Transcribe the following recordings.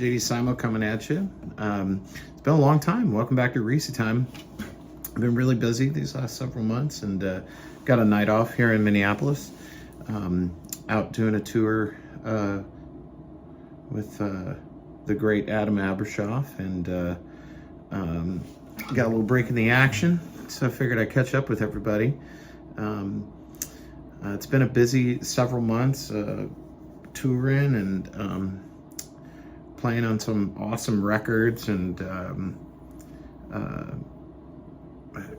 JD Simo coming at you. It's been a long time. Welcome back to Greasy Time. I've been really busy these last several months and got a night off here in Minneapolis. Out doing a tour with the great Adam Abershoff, and got a little break in the action, so I figured I'd catch up with everybody. It's been a busy several months touring and playing on some awesome records and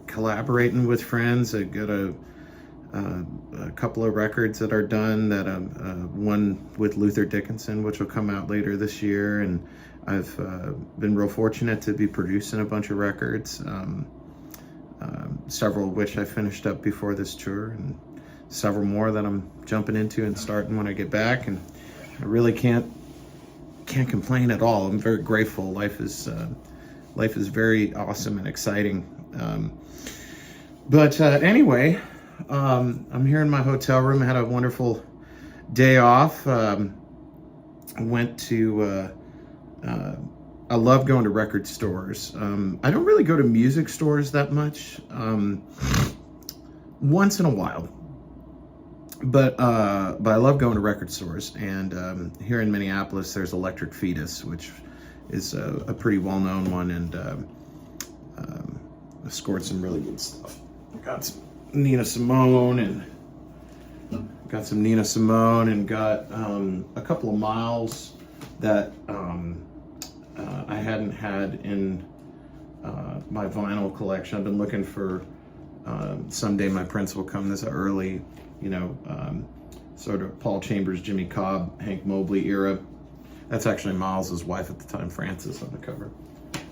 collaborating with friends. I got a couple of records that are done, that one with Luther Dickinson, which will come out later this year, and I've been real fortunate to be producing a bunch of records, several of which I finished up before this tour, and several more that I'm jumping into and starting when I get back. And I really can't complain at all. I'm very grateful. Life is very awesome and exciting. But anyway, I'm here in my hotel room. I had a wonderful day off. I went to, I love going to record stores. I don't really go to music stores that much, once in a while. But I love going to record stores. And here in Minneapolis, there's Electric Fetus, which is a pretty well-known one, and I scored some really good stuff. I got some Nina Simone, and got a couple of Miles that I hadn't had in my vinyl collection. I've been looking for Someday My Prince Will Come. This early, sort of Paul Chambers, Jimmy Cobb, Hank Mobley era. That's actually Miles's wife at the time, Frances, on the cover.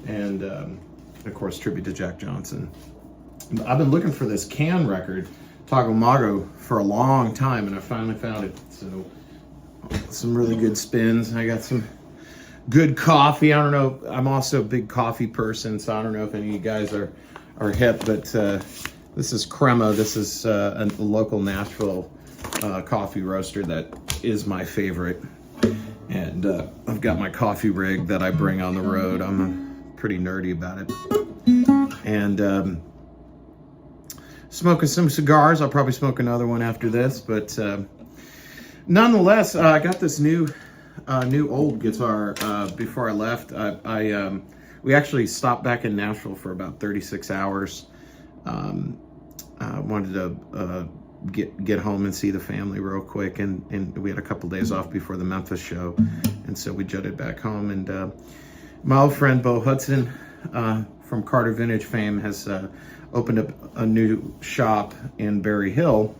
And of course, tribute to Jack Johnson. I've been looking for this Can record, Tagomago, for a long time, and I finally found it. So some really good spins. I got some good coffee. I don't know, I'm also a big coffee person, so I don't know if any of you guys are hip, but this is Crema. This is a local Nashville coffee roaster that is my favorite. And I've got my coffee rig that I bring on the road. I'm pretty nerdy about it. And smoking some cigars. I'll probably smoke another one after this, but nonetheless, I got this new old guitar before I left. We actually stopped back in Nashville for about 36 hours. I wanted to get home and see the family real quick, and we had a couple days off before the Memphis show, and so we jetted back home. And my old friend Bo Hudson from Carter Vintage fame has opened up a new shop in Berry Hill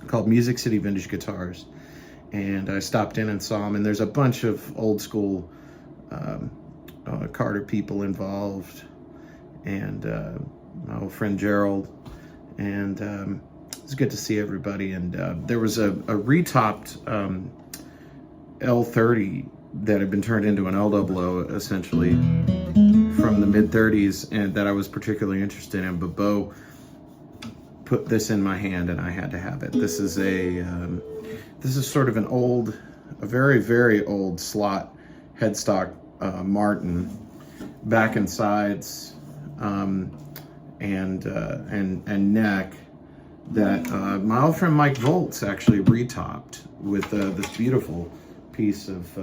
called Music City Vintage Guitars, and I stopped in and saw him. And there's a bunch of old school Carter people involved, and my old friend Gerald, and it's good to see everybody. And there was a retopped L30 that had been turned into an L00 essentially from the mid-30s, and that I was particularly interested in, but Bo put this in my hand and I had to have it. This is sort of a very, very old slot headstock Martin, back and sides, and neck, that my old friend Mike Volts actually retopped with this beautiful piece of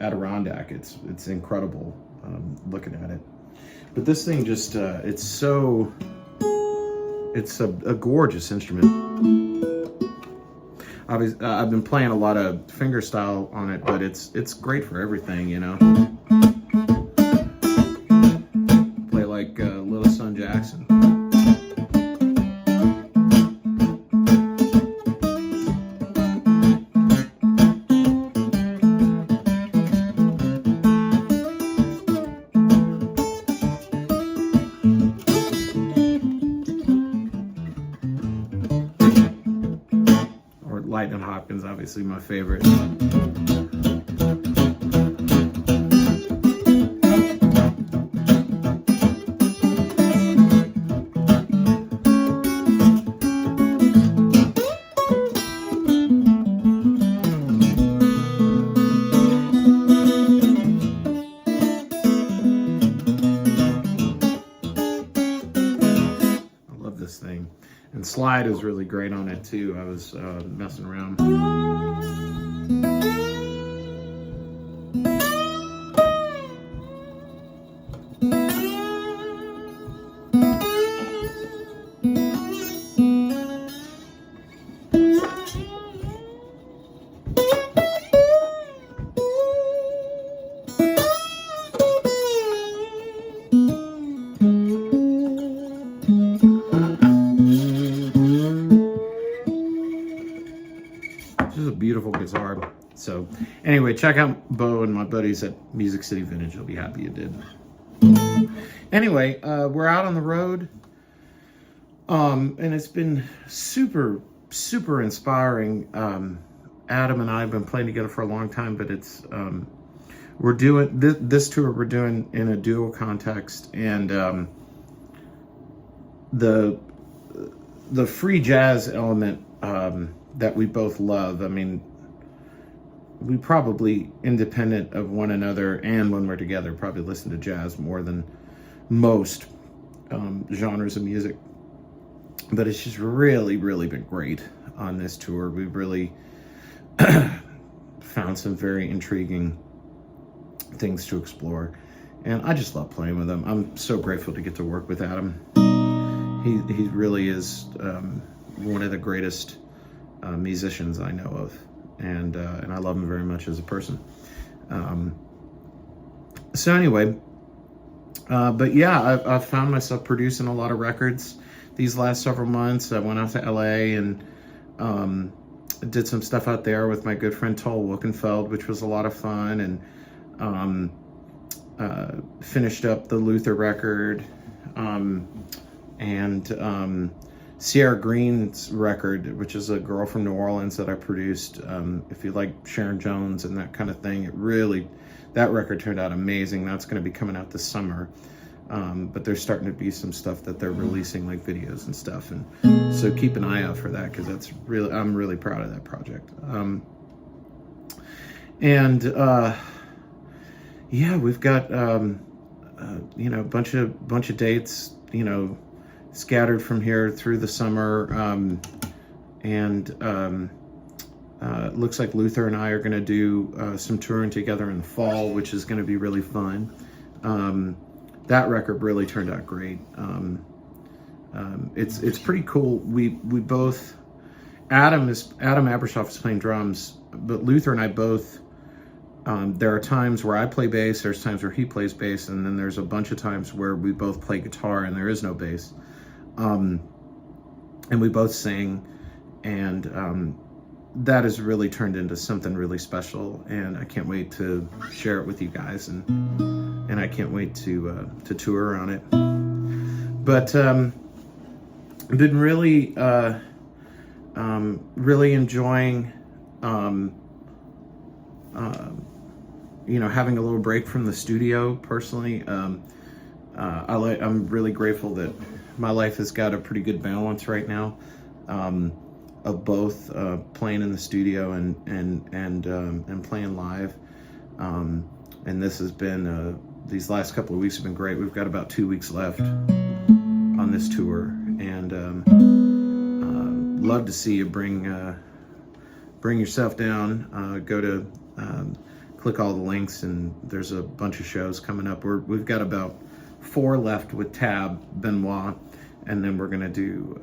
Adirondack. It's incredible looking at it. But this thing just, it's a gorgeous instrument. Obviously, I've been playing a lot of fingerstyle on it, but it's great for everything, Play like Little Son Jackson. Lightning Hopkins, obviously my favorite. And slide is really great on it too. I was messing around. This is a beautiful guitar. So anyway, check out Bo and my buddies at Music City Vintage. They'll be happy you did. Anyway, we're out on the road. And it's been super, super inspiring. Adam and I have been playing together for a long time, but it's, we're doing this tour we're doing in a duo context, and the free jazz element that we both love. I mean, we probably, independent of one another and when we're together, probably listen to jazz more than most genres of music. But it's just really, really been great on this tour. We've really found some very intriguing things to explore. And I just love playing with him. I'm so grateful to get to work with Adam. He really is one of the greatest musicians I know of. And I love him very much as a person. So anyway, but yeah, I've found myself producing a lot of records these last several months. I went out to LA and did some stuff out there with my good friend Tol Wilkenfeld, which was a lot of fun, and finished up the Luther record, and Sierra Green's record, which is a girl from New Orleans that I produced. If you like Sharon Jones and that kind of thing, that record turned out amazing. That's going to be coming out this summer. But there's starting to be some stuff that they're releasing, like videos and stuff, and so keep an eye out for that, because I'm really proud of that project. Yeah, we've got a bunch of dates, scattered from here through the summer, it looks like Luther and I are going to do some touring together in the fall, which is going to be really fun. That record really turned out great. It's pretty cool. We both, Adam Abershoff is playing drums, but Luther and I both, there are times where I play bass, there's times where he plays bass, and then there's a bunch of times where we both play guitar and there is no bass. And we both sing, and that has really turned into something really special, and I can't wait to share it with you guys, and I can't wait to tour on it. But I've been really really enjoying having a little break from the studio personally. I'm really grateful that my life has got a pretty good balance right now, of both playing in the studio and playing live. And this has been these last couple of weeks have been great. We've got about 2 weeks left on this tour, and love to see you bring yourself down. Go to click all the links, and there's a bunch of shows coming up. We've got about 4 left with Tab Benoit, and then we're gonna do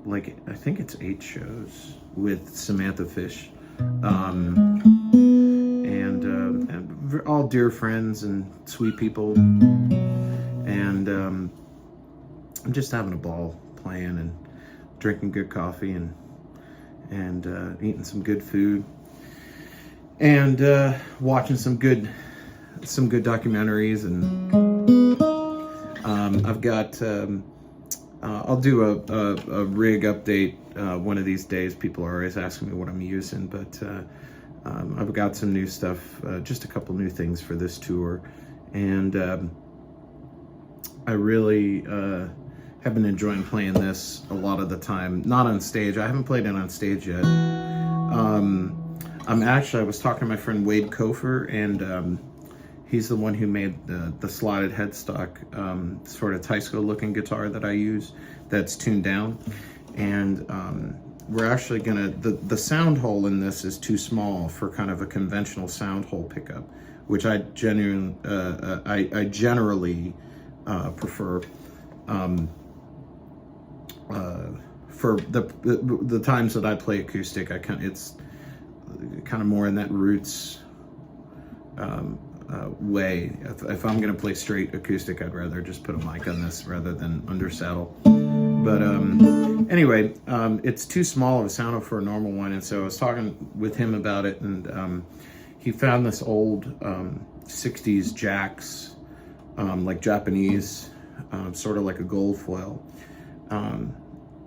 I think it's 8 shows with Samantha Fish, and all dear friends and sweet people, and I'm just having a ball playing and drinking good coffee and eating some good food, and watching some good documentaries, and I've got I'll do a rig update one of these days. People are always asking me what I'm using, but I've got some new stuff, just a couple new things for this tour, and I really have been enjoying playing this a lot of the time. Not on stage. I haven't played it on stage yet. I was talking to my friend Wade Kofer, and he's the one who made the slotted headstock sort of Teisco looking guitar that I use, that's tuned down. and we're actually gonna, the sound hole in this is too small for kind of a conventional sound hole pickup, which I generally prefer. For the times that I play acoustic, it's kind of more in that roots way. If I'm gonna play straight acoustic, I'd rather just put a mic on this rather than under saddle. But anyway, it's too small of a sound hole for a normal one, and so I was talking with him about it, and he found this old 60s Jax, like Japanese, sort of like a gold foil.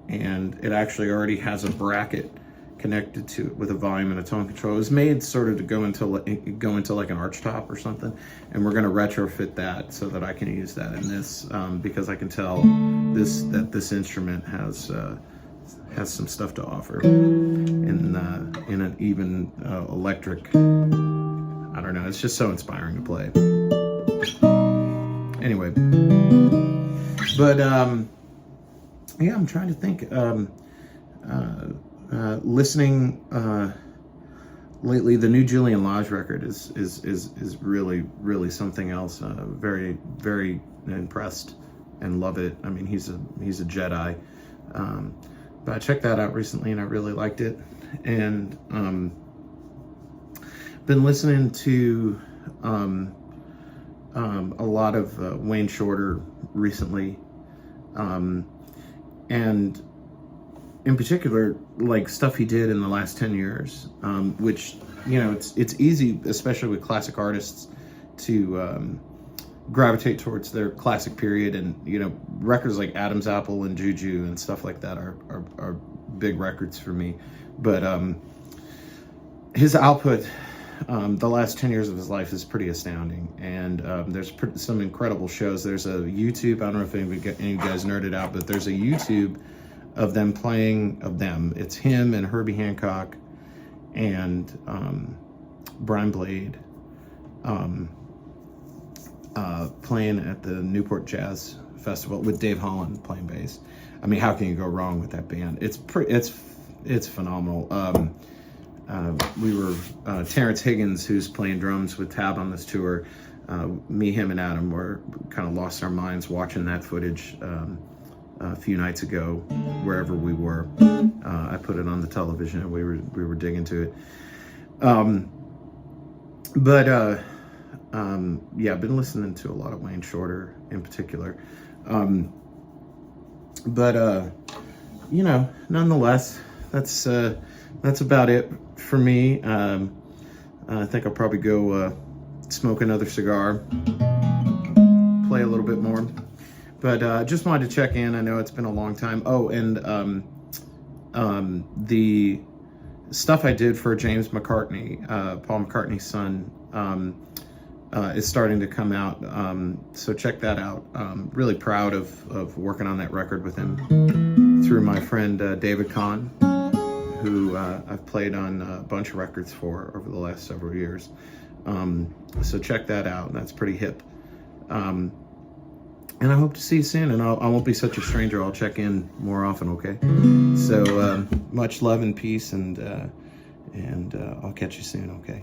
And it actually already has a bracket connected to it with a volume and a tone control. It was made sort of to go into like an arch top or something, and we're going to retrofit that so that I can use that in this, because I can tell that this instrument has some stuff to offer in an even electric. I don't know. It's just so inspiring to play. Anyway, but yeah, I'm trying to think. Listening lately, the new Julian Lage record is really something else. Very impressed and love it. I mean, he's a Jedi. But I checked that out recently and I really liked it. And been listening to a lot of Wayne Shorter recently. And in particular, like stuff he did in the last 10 years, which, you know, it's easy, especially with classic artists, to gravitate towards their classic period. And, you know, records like Adam's Apple and Juju and stuff like that are big records for me. But his output, the last 10 years of his life is pretty astounding. And there's some incredible shows. There's a YouTube, I don't know if any of you guys nerded out, but there's a YouTube of them playing, it's him and Herbie Hancock and Brian Blade playing at the Newport Jazz Festival with Dave Holland playing bass. I mean, how can you go wrong with that band? It's phenomenal. We were Terrence Higgins, who's playing drums with Tab on this tour. Me, him, and Adam were kind of lost our minds watching that footage a few nights ago, wherever we were. I put it on the television and we were digging to it. Yeah, I've been listening to a lot of Wayne Shorter in particular. You know, nonetheless, that's about it for me. I think I'll probably go smoke another cigar, play a little bit more. But just wanted to check in. I know it's been a long time. Oh, and the stuff I did for James McCartney, Paul McCartney's son, is starting to come out. So check that out. Really proud of working on that record with him through my friend David Kahn, who I've played on a bunch of records for over the last several years. So check that out. That's pretty hip. And I hope to see you soon, and I won't be such a stranger. I'll check in more often, okay? So much love and peace, and I'll catch you soon, okay?